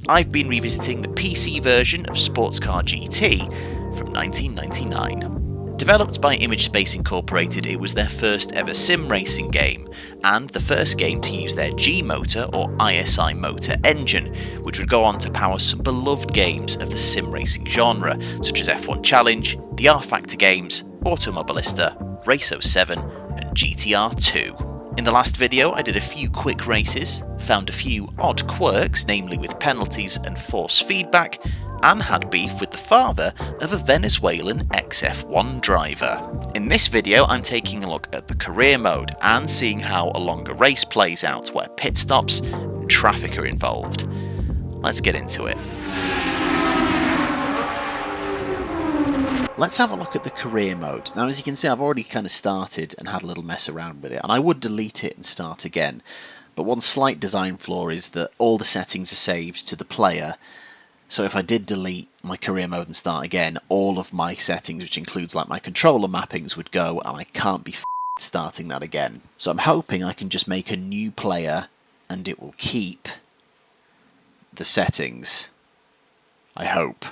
I've been revisiting the PC version of Sports Car GT from 1999. Developed by Image Space Incorporated, it was their first ever sim racing game, and the first game to use their G-motor or ISI motor engine, which would go on to power some beloved games of the sim racing genre, such as F1 Challenge, the rFactor games, Automobilista, Race 07, and GTR 2. In the last video I did a few quick races, found a few odd quirks, namely with penalties and force feedback, and had beef with the father of a Venezuelan XF1 driver. In this video I'm taking a look at the career mode and seeing how a longer race plays out where pit stops and traffic are involved. Let's get into it. Let's have a look at the career mode. Now, as you can see, I've already kind of started and had a little mess around with it, and I would delete it and start again, but one slight design flaw is that all the settings are saved to the player. So if I did delete my career mode and start again, all of my settings, which includes like my controller mappings, would go, and I can't be starting that again. So I'm hoping I can just make a new player and it will keep the settings. I hope.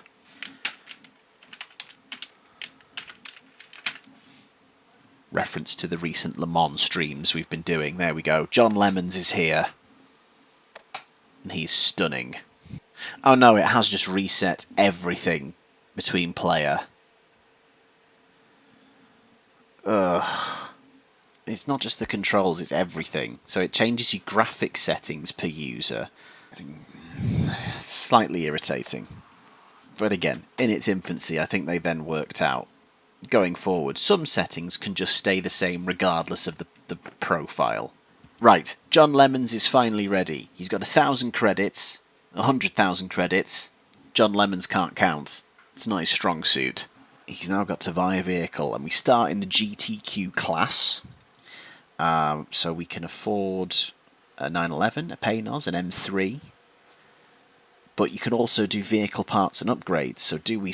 Reference to the recent Le Mans streams we've been doing. There we go. John Lemons is here. And he's stunning. Oh no, it has just reset everything between player. Ugh. It's not just the controls, it's everything. So it changes your graphic settings per user. It's slightly irritating. But again, in its infancy, I think they then worked out. Going forward, some settings can just stay the same regardless of the profile. Right, John Lemons is finally ready. He's got 1,000 credits. 100,000 credits. John Lemons can't count. It's not his strong suit. He's now got to buy a vehicle, and we start in the GTQ class. So we can afford a 911, a Paynos, an M3. But you can also do vehicle parts and upgrades. So do we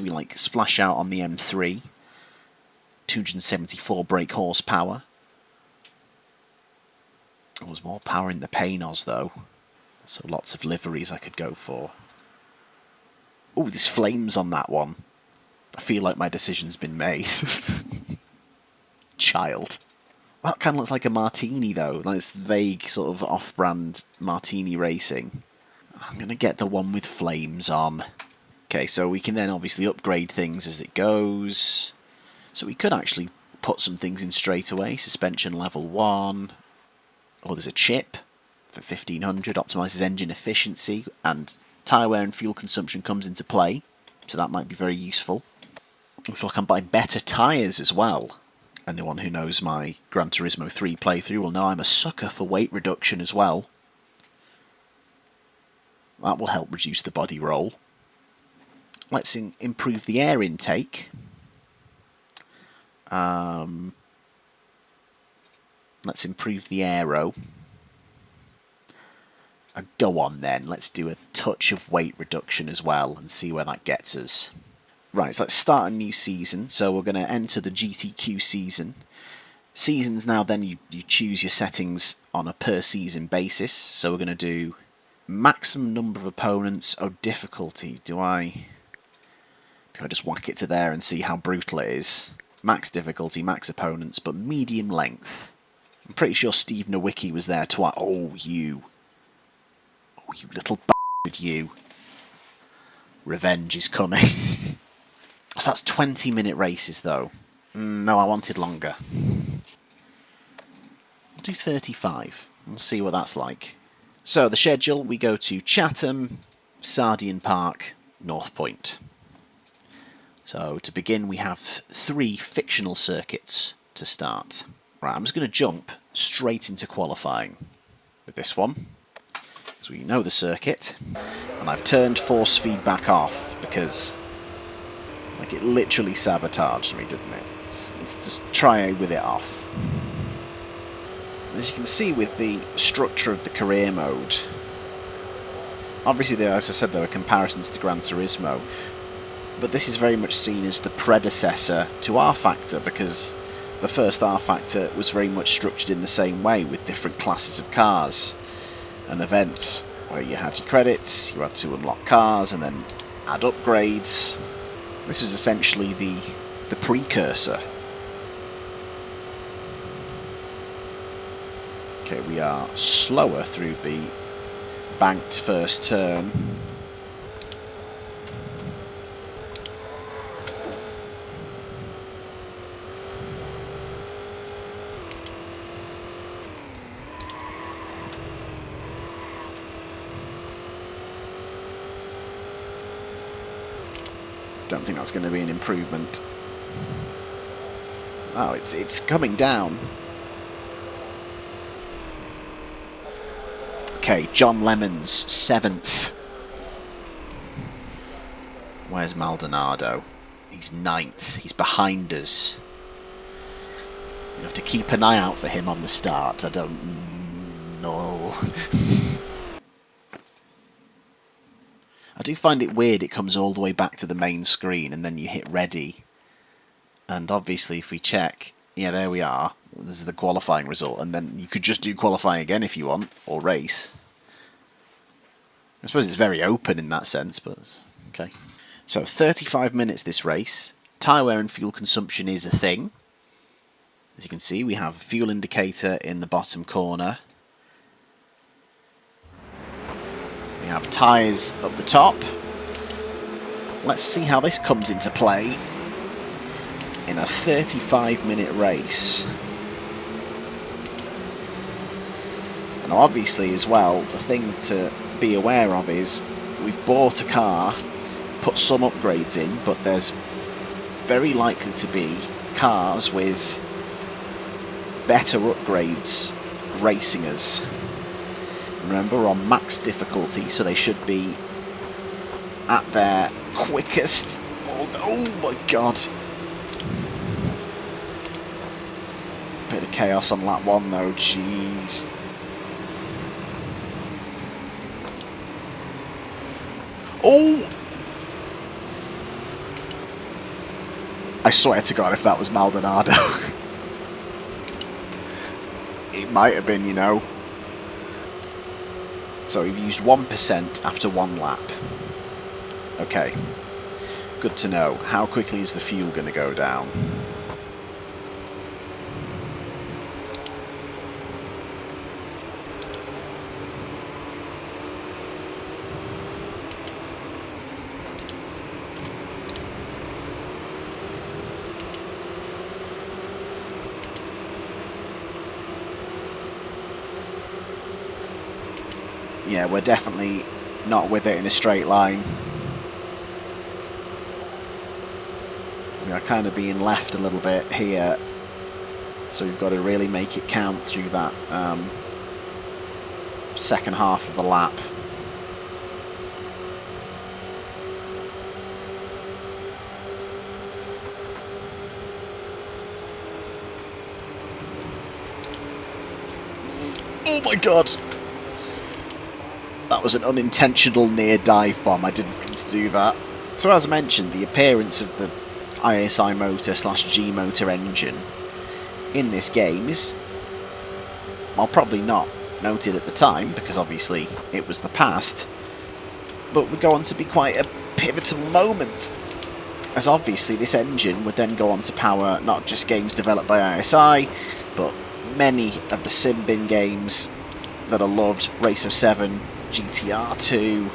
like splash out on the M3? 274 brake horsepower. Oh, there's more power in the Paynos though. So lots of liveries I could go for. Oh, there's flames on that one. I feel like my decision's been made. Child. Well, that kind of looks like a Martini though. Like this vague sort of off-brand Martini racing. I'm going to get the one with flames on. Okay, so we can then obviously upgrade things as it goes. So we could actually put some things in straight away. Suspension level 1. Oh, there's a chip for 1500. Optimises engine efficiency, and tyre wear and fuel consumption comes into play. So that might be very useful. So I can buy better tyres as well. Anyone who knows my Gran Turismo 3 playthrough will know I'm a sucker for weight reduction as well. That will help reduce the body roll. Let's improve the air intake. Let's improve the aero. And go on then, let's do a touch of weight reduction as well and see where that gets us. Right, so let's start a new season. So we're going to enter the GTQ season. Seasons now then you choose your settings on a per season basis. So we're going to do maximum number of opponents. Oh, difficulty. Do I just whack it to there and see how brutal it is? Max difficulty, max opponents, but medium length. I'm pretty sure Steve Nowicki was there to... Oh, you little bastard, you. Revenge is coming. So that's 20-minute races, though. No, I wanted longer. I'll do 35. We'll see what that's like. So, the schedule, we go to Chatham, Sardian Park, North Point. So, to begin, we have 3 fictional circuits to start. Right, I'm just going to jump straight into qualifying with this one. So we know the circuit. And I've turned force feedback off because like it literally sabotaged me, didn't it? Let's just try with it off. As you can see with the structure of the career mode, obviously there, as I said, there are comparisons to Gran Turismo, but this is very much seen as the predecessor to rFactor because the first rFactor was very much structured in the same way with different classes of cars and events. where you had your credits, you had to unlock cars and then add upgrades. This was essentially the precursor. Okay, we are slower through the banked first turn. Don't think that's going to be an improvement. Oh, it's coming down. Okay, John Lemon's 7th. Where's Maldonado? He's 9th. He's behind us. You have to keep an eye out for him on the start. I don't know. I do find it weird it comes all the way back to the main screen and then you hit ready. And obviously if we check, yeah, there we are. This is the qualifying result, and then you could just do qualifying again if you want, or race. I suppose it's very open in that sense, but okay. So 35 minutes this race. Tyre wear and fuel consumption is a thing. As you can see, we have a fuel indicator in the bottom corner. We have tyres up the top. Let's see how this comes into play in a 35-minute race. And obviously as well, the thing to be aware of is we've bought a car, put some upgrades in, but there's very likely to be cars with better upgrades racing us. Remember, we're on max difficulty, so they should be at their quickest. Oh my god. Bit of chaos on lap 1 though, jeez. Oh! I swear to God if that was Maldonado. It might have been, you know. So we've used 1% after 1 lap. Okay. Good to know. How quickly is the fuel going to go down? Yeah, we're definitely not with it in a straight line. We are kind of being left a little bit here, so we've got to really make it count through that second half of the lap. Oh my god! That was an unintentional near dive bomb. I didn't mean to do that. So as mentioned, the appearance of the ISI motor / G motor engine in this game is, well, probably not noted at the time, because obviously it was the past, but would go on to be quite a pivotal moment, as obviously this engine would then go on to power not just games developed by ISI, but many of the Simbin games that are loved, Race of 7, GTR2,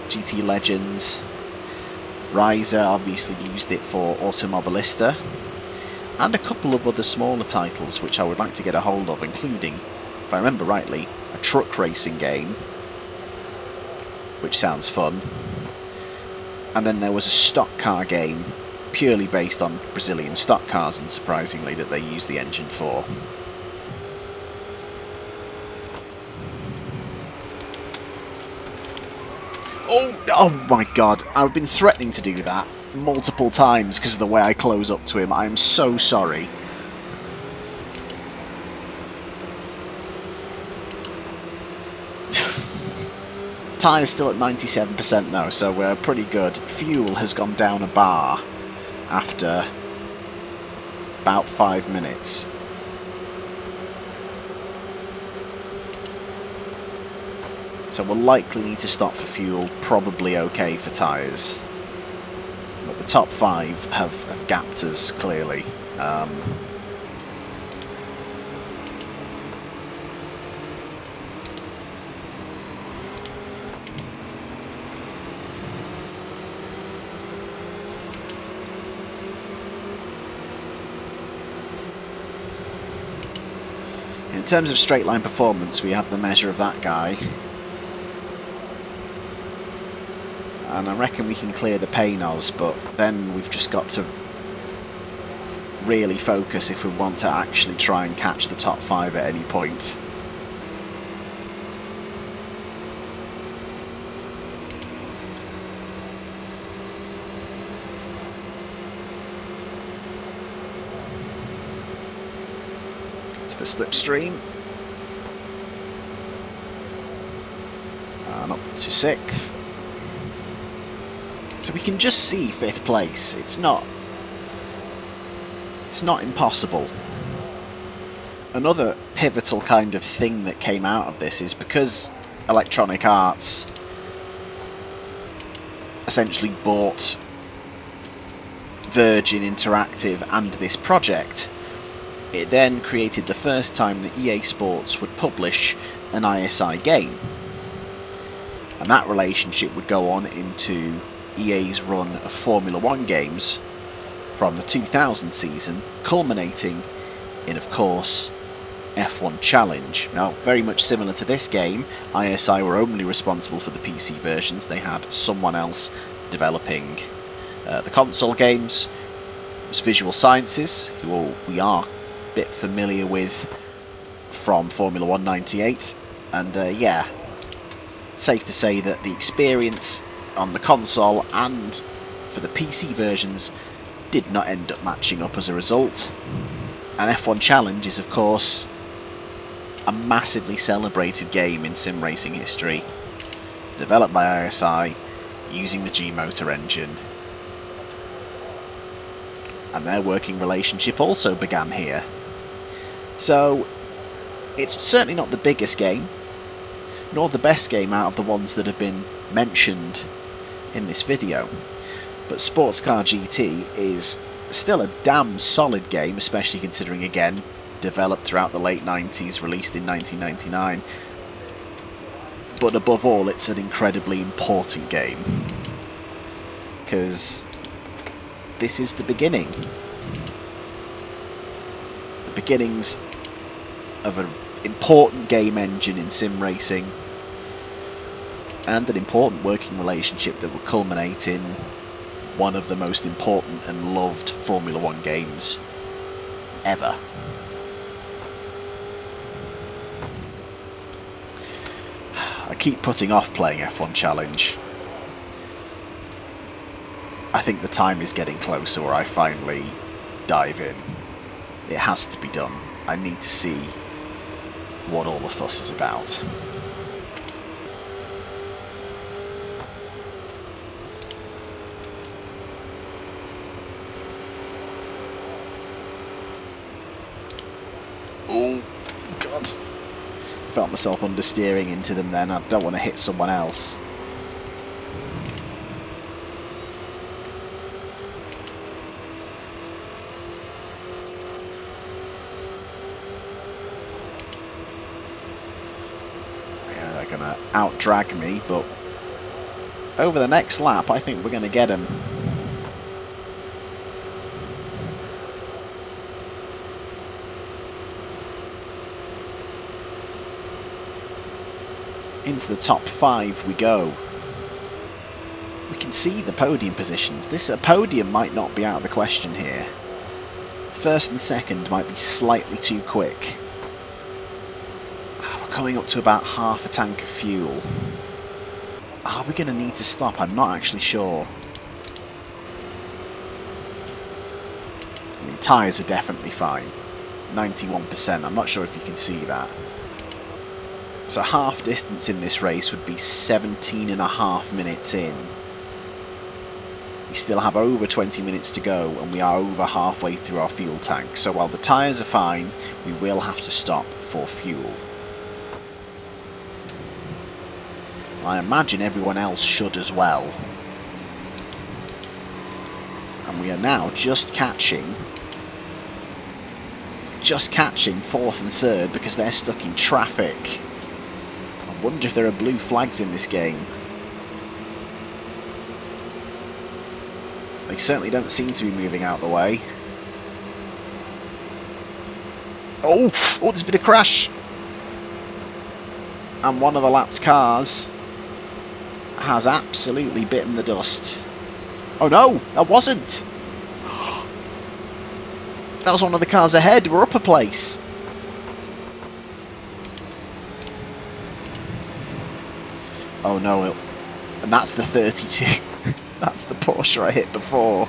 GT Legends. Riser obviously used it for Automobilista, and a couple of other smaller titles which I would like to get a hold of, including, if I remember rightly, a truck racing game, which sounds fun. And then there was a stock car game purely based on Brazilian stock cars, unsurprisingly, that they used the engine for. Oh my god, I've been threatening to do that multiple times because of the way I close up to him. I am so sorry. Tyre's still at 97% though, so we're pretty good. Fuel has gone down a bar after about 5 minutes. So we'll likely need to stop for fuel, probably okay for tyres. But the top 5 have gapped us clearly. In terms of straight line performance, we have the measure of that guy. And I reckon we can clear the Paynos, but then we've just got to really focus if we want to actually try and catch the top 5 at any point. To the slipstream. And up to 6th. So we can just see 5th place. It's not impossible. Another pivotal kind of thing that came out of this is because Electronic Arts essentially bought Virgin Interactive and this project, it then created the first time that EA Sports would publish an ISI game. And that relationship would go on into EA's run of Formula 1 games from the 2000 season, culminating in, of course, F1 Challenge. Now, very much similar to this game, ISI were only responsible for the PC versions. They had someone else developing the console games. It was Visual Sciences, who we are a bit familiar with from Formula 1 98. And yeah, safe to say that the experience on the console and for the PC versions did not end up matching up as a result. And F1 Challenge is, of course, a massively celebrated game in sim racing history, developed by ISI using the G-Motor engine. And their working relationship also began here. So it's certainly not the biggest game, nor the best game out of the ones that have been mentioned in this video, but Sports Car GT is still a damn solid game, especially considering, again, developed throughout the late 90s, released in 1999, but above all, it's an incredibly important game, because this is the beginning. The beginnings of an important game engine in sim racing, and an important working relationship that will culminate in one of the most important and loved Formula 1 games ever. I keep putting off playing F1 Challenge. I think the time is getting closer where I finally dive in. It has to be done. I need to see what all the fuss is about. Oh, God. Felt myself understeering into them then. I don't want to hit someone else. Yeah, they're going to out-drag me, but over the next lap, I think we're going to get them. Into the top 5 we go. We can see the podium positions. This podium might not be out of the question here. First and second might be slightly too quick. We're coming up to about half a tank of fuel. Are we going to need to stop? I'm not actually sure. I mean, tyres are definitely fine. 91%. I'm not sure if you can see that. So half distance in this race would be 17.5 minutes in. We still have over 20 minutes to go, and we are over halfway through our fuel tank. So while the tyres are fine, we will have to stop for fuel. I imagine everyone else should as well. And we are now just catching 4th and 3rd because they're stuck in traffic. I wonder if there are blue flags in this game. They certainly don't seem to be moving out the way. Oh, there's been a crash. And one of the lapped cars has absolutely bitten the dust. Oh no, that wasn't. That was one of the cars ahead. We're up a place. Oh no, and that's the 32. That's the Porsche I hit before.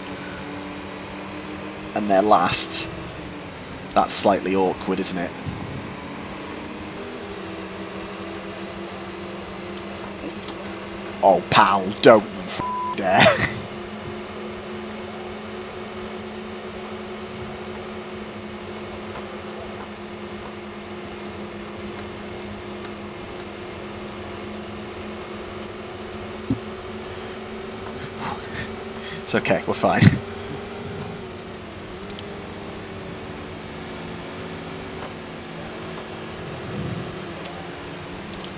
And they're last. That's slightly awkward, isn't it? Oh, pal, don't you dare. It's okay, we're fine.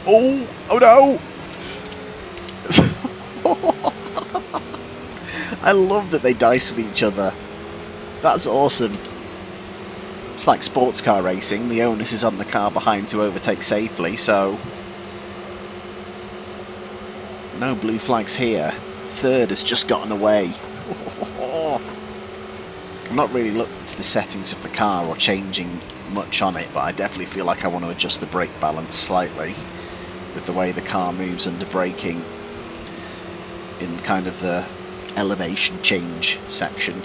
Oh no! I love that they dice with each other. That's awesome. It's like sports car racing. The onus is on the car behind to overtake safely, so... No blue flags here. 3rd has just gotten away. I've not really looked into the settings of the car or changing much on it, but I definitely feel like I want to adjust the brake balance slightly with the way the car moves under braking in kind of the elevation change section.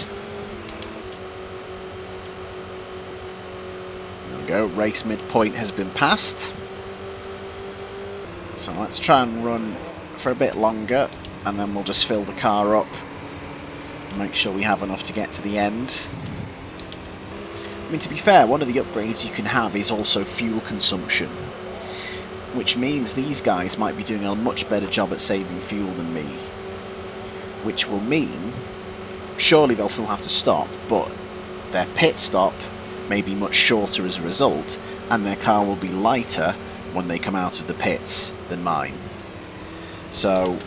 There we go, race midpoint has been passed. So let's try and run for a bit longer, and then we'll just fill the car up and make sure we have enough to get to the end. I mean, to be fair, one of the upgrades you can have is also fuel consumption, which means these guys might be doing a much better job at saving fuel than me, which will mean surely they'll still have to stop, but their pit stop may be much shorter as a result, and their car will be lighter when they come out of the pits than mine. So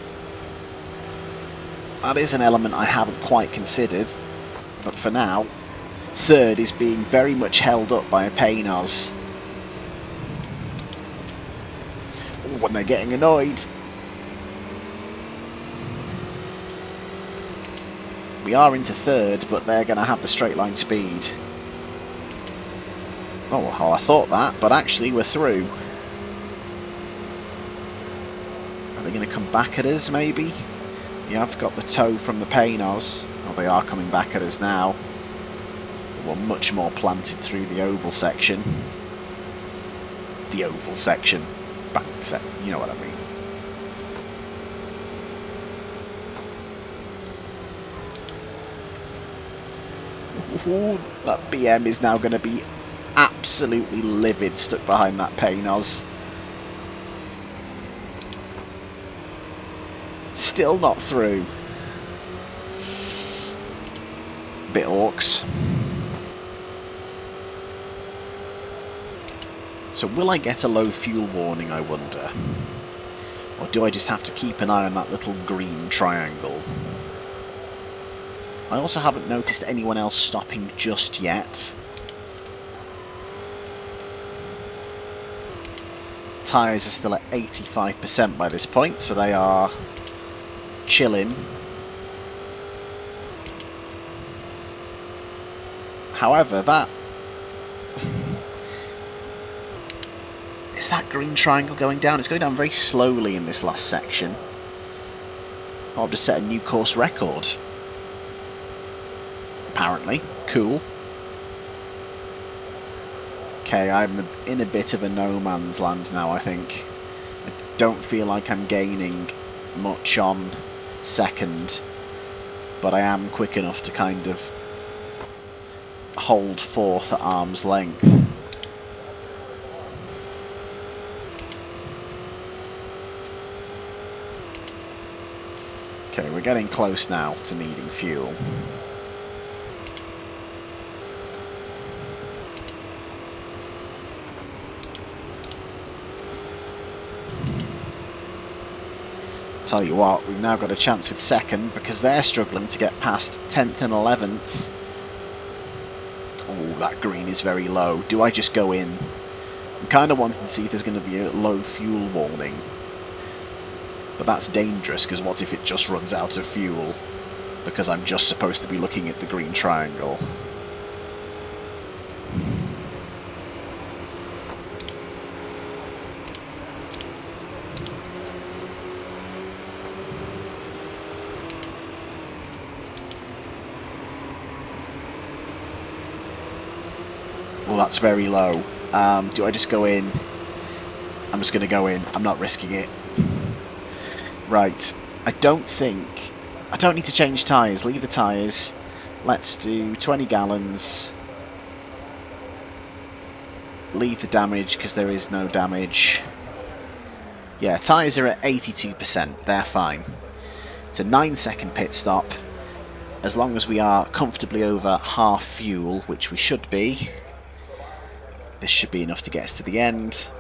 that is an element I haven't quite considered, but for now 3rd is being very much held up by a Paynos. When they're getting annoyed. We are into 3rd, but they're going to have the straight line speed. Oh, well, I thought that, but actually we're through. Are they going to come back at us, maybe? Yeah, I've got the tow from the Paynos. Oh, they are coming back at us now. We're much more planted through the oval section. The oval section. Back set, you know what I mean. Ooh, that BM is now going to be absolutely livid stuck behind that Paynos. Still not through. Bit orcs. So will I get a low fuel warning, I wonder? Or do I just have to keep an eye on that little green triangle? I also haven't noticed anyone else stopping just yet. Tyres are still at 85% by this point, so they are chilling. However, that... Is that green triangle going down? It's going down very slowly in this last section. Oh, I've just set a new course record. Apparently. Cool. Okay, I'm in a bit of a no man's land now, I think. I don't feel like I'm gaining much on second, but I am quick enough to kind of hold 4th at arm's length. Okay, we're getting close now to needing fuel. Tell you what, we've now got a chance with second because they're struggling to get past 10th and 11th. Oh, that green is very low. Do I just go in? I'm kind of wanting to see if there's going to be a low fuel warning. But that's dangerous because what if it just runs out of fuel? Because I'm just supposed to be looking at the green triangle. Well, that's very low. Do I just go in? I'm just going to go in. I'm not risking it. Right. I don't need to change tyres. Leave the tyres. Let's do 20 gallons. Leave the damage because there is no damage. Yeah, tyres are at 82%. They're fine. It's a 9-second pit stop. As long as we are comfortably over half fuel, which we should be, this should be enough to get us to the end.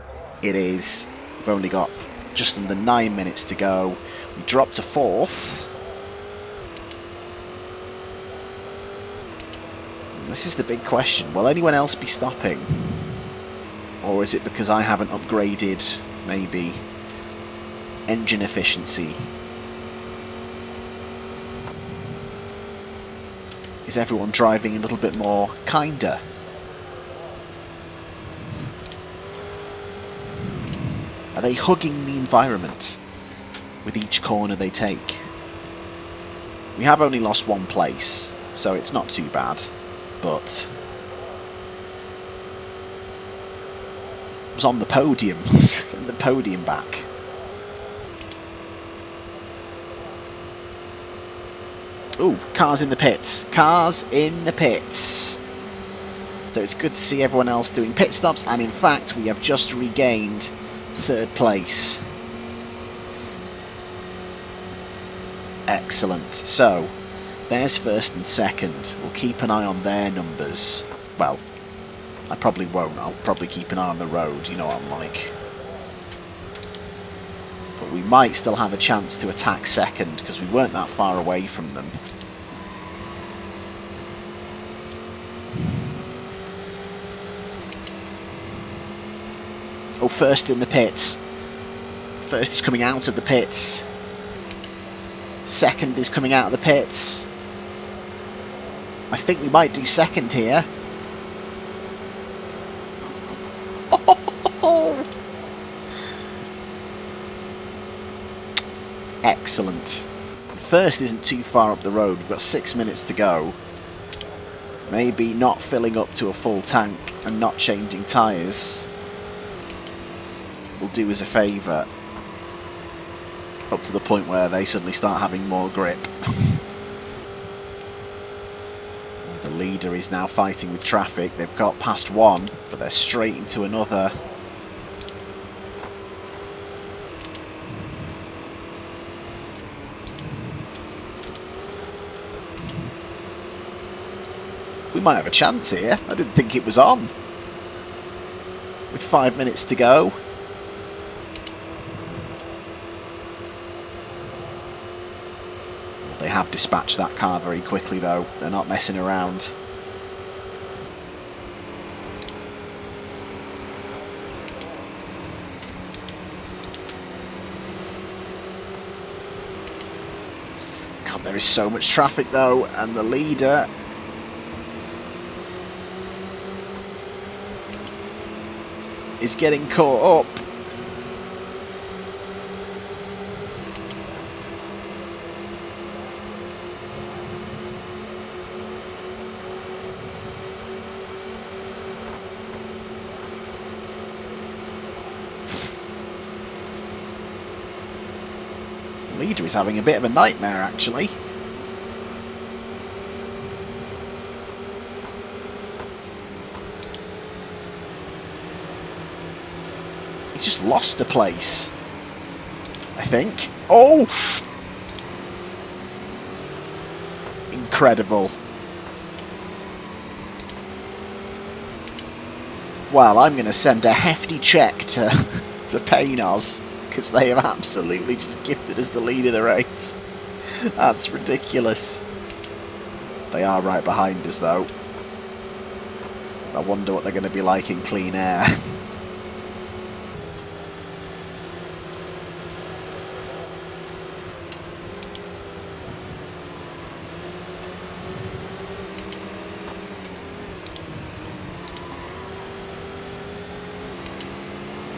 It is. We've only got just under 9 minutes to go. We drop to 4th. And this is the big question. Will anyone else be stopping? Or is it because I haven't upgraded, maybe, engine efficiency? Is everyone driving a little bit more kinder? Are they hugging the environment with each corner they take? We have only lost one place, so it's not too bad, but I was on the podium, and the podium back. Ooh, cars in the pits. Cars in the pits. So it's good to see everyone else doing pit stops, and in fact we have just regained 3rd place. Excellent. So, there's 1st and 2nd. We'll keep an eye on their numbers. Well, I probably won't. I'll probably keep an eye on the road. You know what I'm like. But we might still have a chance to attack 2nd because we weren't that far away from them. Oh, 1st in the pits. 1st is coming out of the pits. 2nd is coming out of the pits. I think we might do 2nd here. Excellent. 1st isn't too far up the road. We've got 6 minutes to go. Maybe not filling up to a full tank and not changing tyres will do us a favour, up to the point where they suddenly start having more grip. The leader is now fighting with traffic. They've got past one, but they're straight into another. We might have a chance here. I didn't think it was on. With 5 minutes to go. They have dispatched that car very quickly though, they're not messing around. God, there is so much traffic though, and the leader is getting caught up. Leader is having a bit of a nightmare actually. He just lost the place, I think. Oh! Incredible. Well, I'm going to send a hefty check to Paynos, because they have absolutely just gifted us the lead of the race. That's ridiculous. They are right behind us, though. I wonder what they're going to be like in clean air.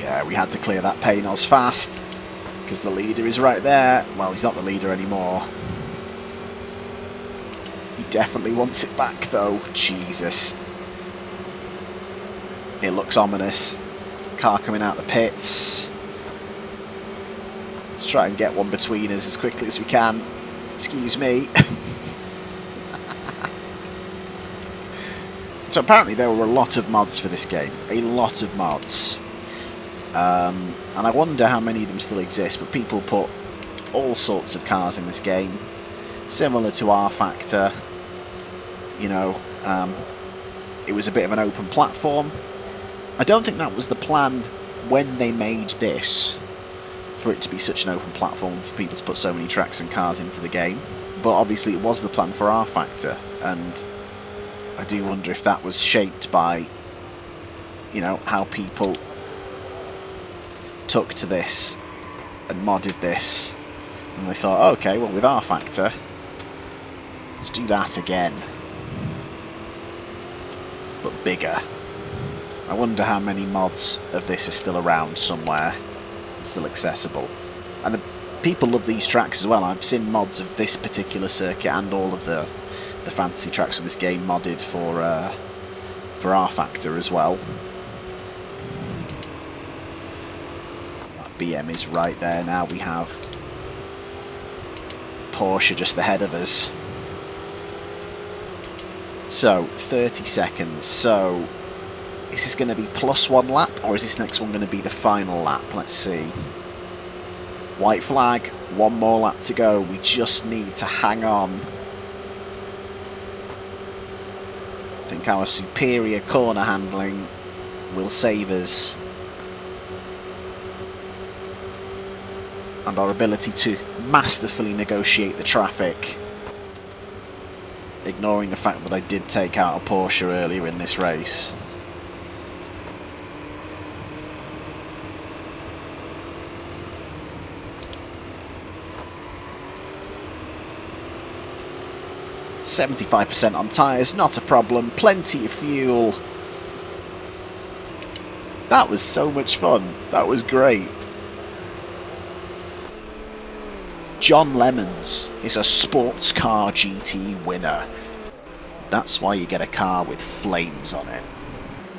Yeah, we had to clear that Paynos fast, because the leader is right there. Well, he's not the leader anymore. He definitely wants it back, though. Jesus. It looks ominous. Car coming out the pits. Let's try and get one between us as quickly as we can. Excuse me. So apparently there were a lot of mods for this game. A lot of mods. And I wonder how many of them still exist, but people put all sorts of cars in this game. Similar to rFactor. You know, it was a bit of an open platform. I don't think that was the plan when they made this, for it to be such an open platform for people to put so many tracks and cars into the game. But obviously it was the plan for rFactor, and I do wonder if that was shaped by, you know, how people took to this and modded this, and they thought, oh, okay, well, with rFactor, let's do that again, but bigger. I wonder how many mods of this are still around somewhere, still accessible. And people love these tracks as well. I've seen mods of this particular circuit and all of the fantasy tracks of this game modded for rFactor as well. BM is right there now. We have Porsche just ahead of us. So 30 seconds. So is this going to be +1 lap, or is this next one going to be the final lap? Let's see. White flag, one more lap to go. We just need to hang on. I think our superior corner handling will save us. And our ability to masterfully negotiate the traffic. Ignoring the fact that I did take out a Porsche earlier in this race. %75% on tyres, not a problem, plenty of fuel. That was so much fun, that was great. John Lemons is a sports car GT winner. That's why you get a car with flames on it.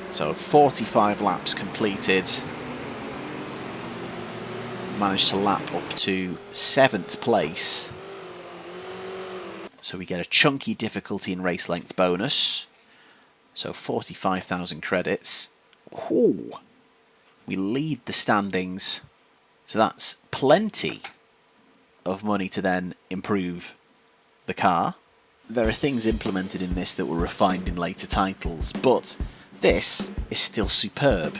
So 45 laps completed. Managed to lap up to 7th place. So we get a chunky difficulty and race length bonus. So 45,000 credits. Ooh. We lead the standings. So that's plenty of money to then improve the car. There are things implemented in this that were refined in later titles, but this is still superb.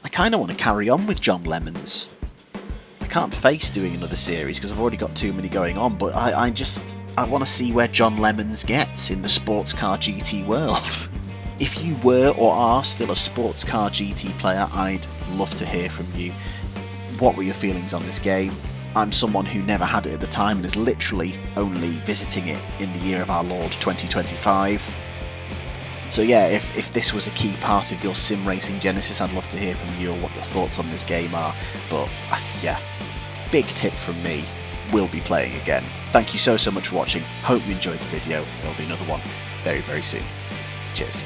I kind of want to carry on with John Lemons. I can't face doing another series because I've already got too many going on, but I want to see where John Lemons gets in the sports car GT world. If you were or are still a sports car GT player, I'd love to hear from you. What were your feelings on this game? I'm someone who never had it at the time and is literally only visiting it in the year of our Lord 2025. So yeah, if this was a key part of your sim racing genesis, I'd love to hear from you or what your thoughts on this game are. But yeah, big tick from me. We'll be playing again. Thank you so much for watching. Hope you enjoyed the video. There'll be another one very, very soon. Cheers.